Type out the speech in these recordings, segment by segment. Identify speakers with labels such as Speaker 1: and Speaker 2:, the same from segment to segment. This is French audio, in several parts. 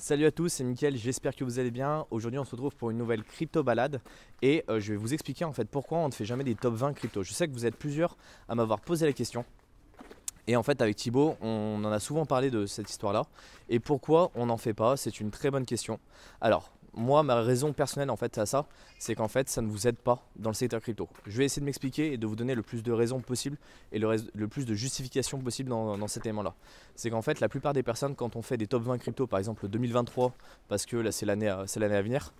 Speaker 1: Salut à tous, c'est Mickaël, j'espère que vous allez bien. Aujourd'hui on se retrouve pour une nouvelle crypto balade et je vais vous expliquer en fait pourquoi on ne fait jamais des top 20 crypto. Je sais que vous êtes plusieurs à m'avoir posé la question et en fait avec Thibaut on en a souvent parlé de cette histoire là et pourquoi on n'en fait pas, c'est une très bonne question. Alors moi ma raison personnelle en fait à ça, c'est qu'en fait ça ne vous aide pas dans le secteur crypto. Je vais essayer de m'expliquer et de vous donner le plus de raisons possibles et le plus de justifications possible dans cet élément là. C'est qu'en fait la plupart des personnes quand on fait des top 20 crypto par exemple 2023, parce que là c'est l'année à venir,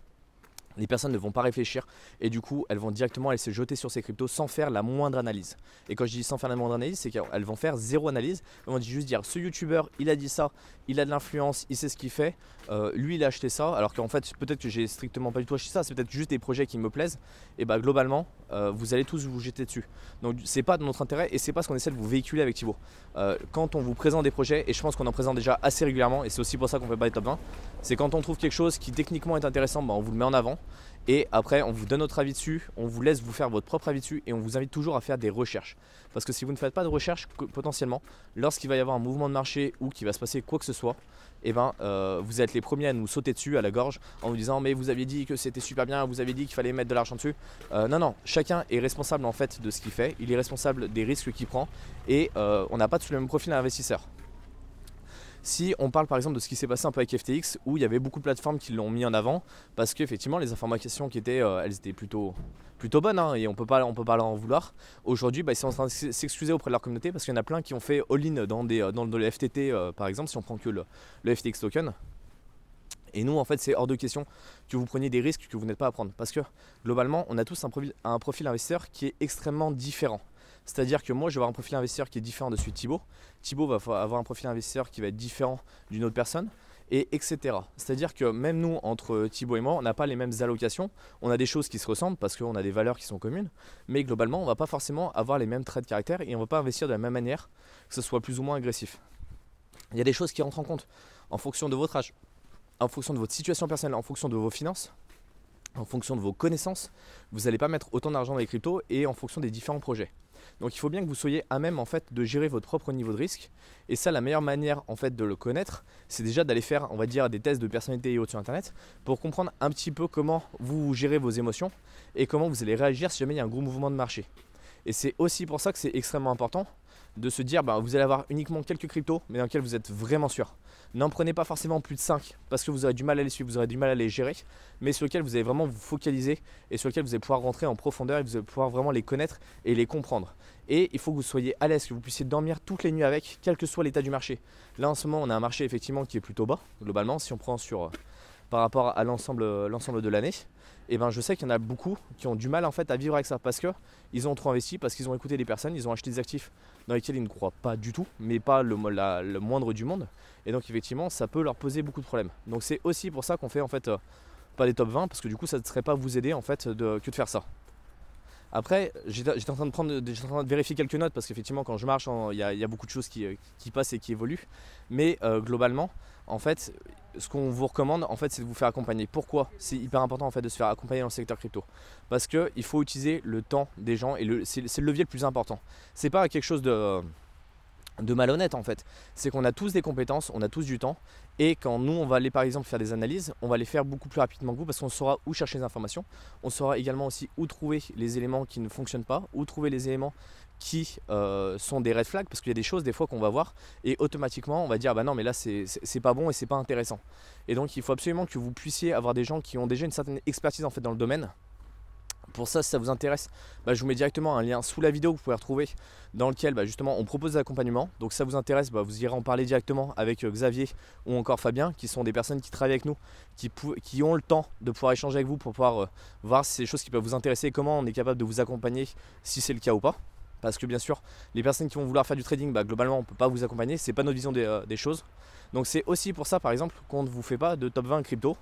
Speaker 1: les personnes ne vont pas réfléchir et du coup elles vont directement aller se jeter sur ces cryptos sans faire la moindre analyse. Et quand je dis sans faire la moindre analyse, c'est qu'elles vont faire zéro analyse. Elles vont juste dire ce youtubeur il a dit ça, il a de l'influence, il sait ce qu'il fait, lui il a acheté ça, alors qu'en fait peut-être que j'ai strictement pas du tout acheté ça, c'est peut-être juste des projets qui me plaisent. Et bah globalement vous allez tous vous jeter dessus. Donc c'est pas de notre intérêt et c'est pas ce qu'on essaie de vous véhiculer avec Thibaut. Quand on vous présente des projets, et je pense qu'on en présente déjà assez régulièrement et c'est aussi pour ça qu'on fait pas les top 20, c'est quand on trouve quelque chose qui techniquement est intéressant, bah, on vous le met en avant. Et après on vous donne notre avis dessus, on vous laisse vous faire votre propre avis dessus et on vous invite toujours à faire des recherches. Parce que si vous ne faites pas de recherche, potentiellement, lorsqu'il va y avoir un mouvement de marché ou qu'il va se passer quoi que ce soit, et vous êtes les premiers à nous sauter dessus à la gorge en vous disant mais vous aviez dit que c'était super bien, vous aviez dit qu'il fallait mettre de l'argent dessus. Non, chacun est responsable en fait de ce qu'il fait, il est responsable des risques qu'il prend et on n'a pas tous le même profil d'investisseur. Si on parle par exemple de ce qui s'est passé un peu avec FTX où il y avait beaucoup de plateformes qui l'ont mis en avant parce qu'effectivement les informations qui étaient, elles étaient plutôt bonnes hein, et on peut pas leur en vouloir. Aujourd'hui ils sont en train de s'excuser auprès de leur communauté parce qu'il y en a plein qui ont fait all-in dans le FTT par exemple si on prend que le FTX token. Et nous en fait c'est hors de question que vous preniez des risques que vous n'êtes pas à prendre parce que globalement on a tous un profil investisseur qui est extrêmement différent. C'est-à-dire que moi je vais avoir un profil investisseur qui est différent de celui de Thibaut. Thibaut va avoir un profil investisseur qui va être différent d'une autre personne et etc. C'est-à-dire que même nous entre Thibaut et moi on n'a pas les mêmes allocations. On a des choses qui se ressemblent parce qu'on a des valeurs qui sont communes. Mais globalement on ne va pas forcément avoir les mêmes traits de caractère et on ne va pas investir de la même manière que ce soit plus ou moins agressif. Il y a des choses qui rentrent en compte en fonction de votre âge, en fonction de votre situation personnelle, en fonction de vos finances, en fonction de vos connaissances. Vous n'allez pas mettre autant d'argent dans les cryptos et en fonction des différents projets. Donc il faut bien que vous soyez à même en fait de gérer votre propre niveau de risque. Et ça, la meilleure manière en fait de le connaître, c'est déjà d'aller faire, on va dire, des tests de personnalité et autres sur internet pour comprendre un petit peu comment vous gérez vos émotions et comment vous allez réagir si jamais il y a un gros mouvement de marché. Et c'est aussi pour ça que c'est extrêmement important de se dire vous allez avoir uniquement quelques cryptos mais dans lesquels vous êtes vraiment sûr. N'en prenez pas forcément plus de 5 parce que vous aurez du mal à les suivre, vous aurez du mal à les gérer, mais sur lesquels vous allez vraiment vous focaliser et sur lesquels vous allez pouvoir rentrer en profondeur et vous allez pouvoir vraiment les connaître et les comprendre. Et il faut que vous soyez à l'aise, que vous puissiez dormir toutes les nuits avec, quel que soit l'état du marché. Là en ce moment on a un marché effectivement qui est plutôt bas globalement si on prend par rapport à l'ensemble de l'année. Et je sais qu'il y en a beaucoup qui ont du mal en fait à vivre avec ça parce qu'ils ont trop investi, parce qu'ils ont écouté des personnes, ils ont acheté des actifs dans lesquels ils ne croient pas du tout, mais pas le moindre du monde. Et donc effectivement ça peut leur poser beaucoup de problèmes. Donc c'est aussi pour ça qu'on fait en fait pas des top 20 parce que du coup ça ne serait pas vous aider en fait que de faire ça. Après, j'étais en train de vérifier quelques notes parce qu'effectivement quand je marche, il y a beaucoup de choses qui passent et qui évoluent. Mais globalement, en fait, ce qu'on vous recommande, en fait, c'est de vous faire accompagner. Pourquoi? C'est hyper important en fait de se faire accompagner dans le secteur crypto. Parce qu'il faut utiliser le temps des gens et c'est le levier le plus important. C'est pas quelque chose de malhonnête en fait, c'est qu'on a tous des compétences, on a tous du temps et quand nous on va aller par exemple faire des analyses, on va les faire beaucoup plus rapidement que vous parce qu'on saura où chercher les informations, on saura également aussi où trouver les éléments qui ne fonctionnent pas, où trouver les éléments qui sont des red flags parce qu'il y a des choses des fois qu'on va voir et automatiquement on va dire bah non mais là c'est pas bon et c'est pas intéressant. Et donc il faut absolument que vous puissiez avoir des gens qui ont déjà une certaine expertise en fait dans le domaine. Pour ça, si ça vous intéresse, je vous mets directement un lien sous la vidéo que vous pouvez retrouver dans lequel justement on propose des accompagnements. Donc si ça vous intéresse, vous irez en parler directement avec Xavier ou encore Fabien qui sont des personnes qui travaillent avec nous, qui ont le temps de pouvoir échanger avec vous pour pouvoir voir si c'est des choses qui peuvent vous intéresser et comment on est capable de vous accompagner si c'est le cas ou pas. Parce que bien sûr, les personnes qui vont vouloir faire du trading, globalement on ne peut pas vous accompagner, c'est pas notre vision des choses. Donc c'est aussi pour ça par exemple qu'on ne vous fait pas de top 20 crypto.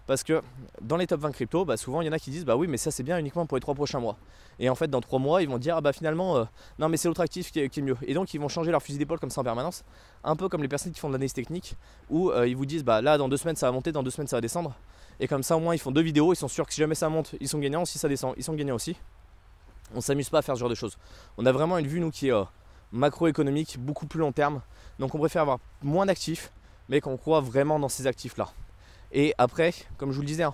Speaker 1: Parce que dans les top 20 crypto, souvent il y en a qui disent oui mais ça c'est bien uniquement pour les 3 prochains mois. Et en fait dans 3 mois ils vont dire finalement non mais c'est l'autre actif qui est mieux. Et donc ils vont changer leur fusil d'épaule comme ça en permanence. Un peu comme les personnes qui font de l'analyse technique où ils vous disent là dans 2 semaines ça va monter, dans 2 semaines ça va descendre. Et comme ça au moins ils font 2 vidéos, ils sont sûrs que si jamais ça monte ils sont gagnants, si ça descend ils sont gagnants aussi. On ne s'amuse pas à faire ce genre de choses. On a vraiment une vue nous qui est macroéconomique, beaucoup plus long terme. Donc on préfère avoir moins d'actifs, mais qu'on croit vraiment dans ces actifs-là. Et après, comme je vous le disais,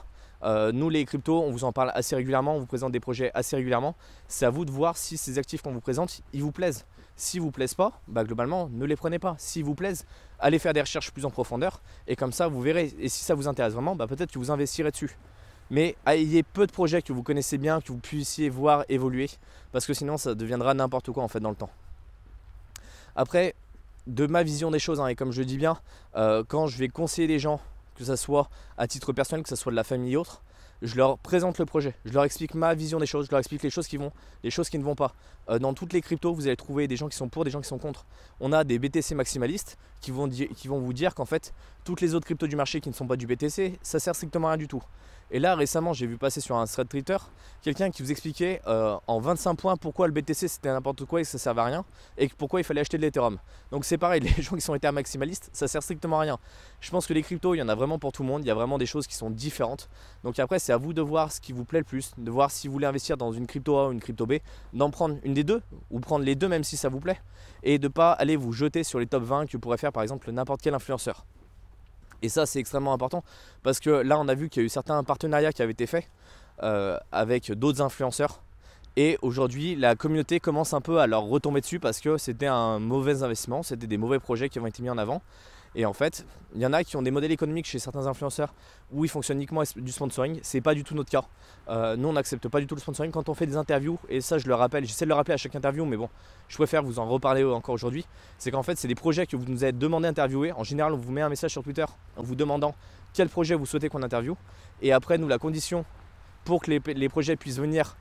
Speaker 1: nous les cryptos, on vous en parle assez régulièrement, on vous présente des projets assez régulièrement. C'est à vous de voir si ces actifs qu'on vous présente, ils vous plaisent. S'ils ne vous plaisent pas, globalement, ne les prenez pas. S'ils vous plaisent, allez faire des recherches plus en profondeur et comme ça, vous verrez. Et si ça vous intéresse vraiment, peut-être que vous investirez dessus. Mais ayez peu de projets que vous connaissez bien, que vous puissiez voir évoluer parce que sinon, ça deviendra n'importe quoi en fait dans le temps. Après, de ma vision des choses, et comme je le dis bien, quand je vais conseiller des gens, que ce soit à titre personnel, que ce soit de la famille ou autre, je leur présente le projet, je leur explique ma vision des choses, je leur explique les choses qui vont, les choses qui ne vont pas. Dans toutes les cryptos, vous allez trouver des gens qui sont pour, des gens qui sont contre. On a des BTC maximalistes qui vont vous dire qu'en fait, toutes les autres cryptos du marché qui ne sont pas du BTC, ça sert strictement à rien du tout. Et là, récemment, j'ai vu passer sur un thread Twitter quelqu'un qui vous expliquait en 25 points pourquoi le BTC c'était n'importe quoi et que ça ne servait à rien et pourquoi il fallait acheter de l'Ethereum. Donc c'est pareil, les gens qui sont Ether maximalistes, ça sert strictement à rien. Je pense que les cryptos, il y en a vraiment pour tout le monde, il y a vraiment des choses qui sont différentes. Donc après, c'est à vous de voir ce qui vous plaît le plus, de voir si vous voulez investir dans une crypto A ou une crypto B, d'en prendre une des deux ou prendre les deux même si ça vous plaît et de ne pas aller vous jeter sur les top 20 que pourrait faire par exemple n'importe quel influenceur. Et ça, c'est extrêmement important parce que là, on a vu qu'il y a eu certains partenariats qui avaient été faits avec d'autres influenceurs. Et aujourd'hui, la communauté commence un peu à leur retomber dessus parce que c'était un mauvais investissement, c'était des mauvais projets qui ont été mis en avant. Et en fait, il y en a qui ont des modèles économiques chez certains influenceurs où ils fonctionnent uniquement du sponsoring. C'est pas du tout notre cas. Nous, on n'accepte pas du tout le sponsoring quand on fait des interviews. Et ça, je le rappelle, j'essaie de le rappeler à chaque interview, mais bon, je préfère vous en reparler encore aujourd'hui. C'est qu'en fait, c'est des projets que vous nous avez demandé d'interviewer. En général, on vous met un message sur Twitter en vous demandant quel projet vous souhaitez qu'on interviewe. Et après, nous, la condition pour que les projets puissent venir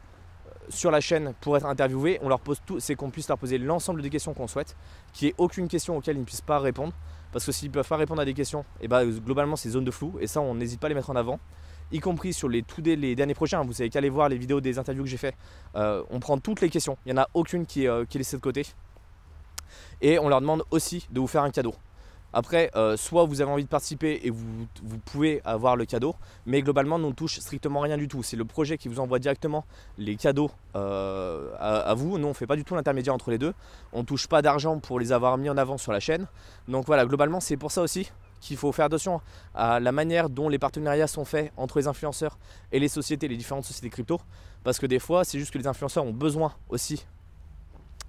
Speaker 1: sur la chaîne pour être interviewés, on leur pose tout, c'est qu'on puisse leur poser l'ensemble des questions qu'on souhaite, qu'il n'y ait aucune question auquel ils ne puissent pas répondre. Parce que s'ils ne peuvent pas répondre à des questions, et globalement c'est zone de flou et ça on n'hésite pas à les mettre en avant, y compris sur les derniers projets. Vous savez qu'aller voir les vidéos des interviews que j'ai fait, on prend toutes les questions, il n'y en a aucune qui est laissée de côté. Et on leur demande aussi de vous faire un cadeau. Après, soit vous avez envie de participer et vous pouvez avoir le cadeau, mais globalement, nous ne touche strictement rien du tout. C'est le projet qui vous envoie directement les cadeaux à vous. Nous, on ne fait pas du tout l'intermédiaire entre les deux. On ne touche pas d'argent pour les avoir mis en avant sur la chaîne. Donc voilà, globalement, c'est pour ça aussi qu'il faut faire attention à la manière dont les partenariats sont faits entre les influenceurs et les sociétés, les différentes sociétés crypto. Parce que des fois, c'est juste que les influenceurs ont besoin aussi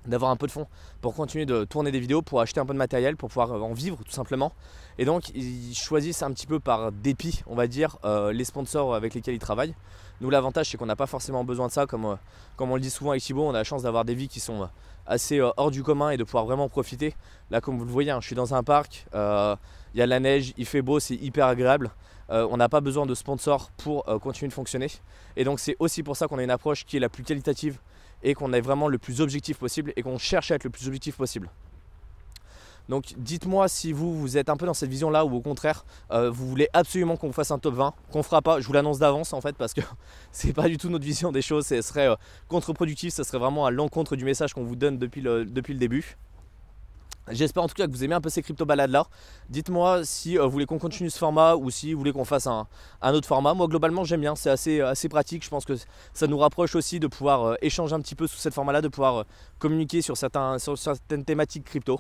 Speaker 1: d'avoir un peu de fonds pour continuer de tourner des vidéos, pour acheter un peu de matériel, pour pouvoir en vivre tout simplement. Et donc ils choisissent un petit peu par dépit, on va dire, les sponsors avec lesquels ils travaillent. Nous, l'avantage, c'est qu'on n'a pas forcément besoin de ça, comme on le dit souvent avec Thibaut, on a la chance d'avoir des vies qui sont assez hors du commun et de pouvoir vraiment profiter. Là, comme vous le voyez, je suis dans un parc, il y a la neige, il fait beau, c'est hyper agréable. On n'a pas besoin de sponsors pour continuer de fonctionner. Et donc c'est aussi pour ça qu'on a une approche qui est la plus qualitative et qu'on est vraiment le plus objectif possible et qu'on cherche à être le plus objectif possible. Donc dites-moi si vous êtes un peu dans cette vision là ou au contraire vous voulez absolument qu'on vous fasse un top 20, qu'on fera pas, je vous l'annonce d'avance en fait parce que c'est pas du tout notre vision des choses, ce serait contre-productif, ça serait vraiment à l'encontre du message qu'on vous donne depuis le début. J'espère en tout cas que vous aimez un peu ces crypto balades là. Dites-moi si vous voulez qu'on continue ce format ou si vous voulez qu'on fasse un autre format. Moi globalement j'aime bien, c'est assez pratique. Je pense que ça nous rapproche aussi de pouvoir échanger un petit peu sous cette format là, de pouvoir communiquer sur certaines thématiques crypto.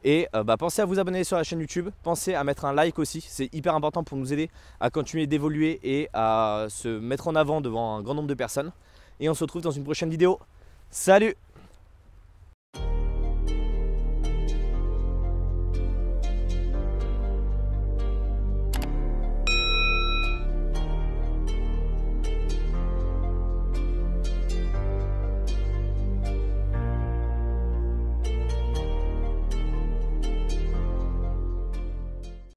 Speaker 1: Et pensez à vous abonner sur la chaîne YouTube, pensez à mettre un like aussi, c'est hyper important pour nous aider à continuer d'évoluer et à se mettre en avant devant un grand nombre de personnes. Et on se retrouve dans une prochaine vidéo. Salut!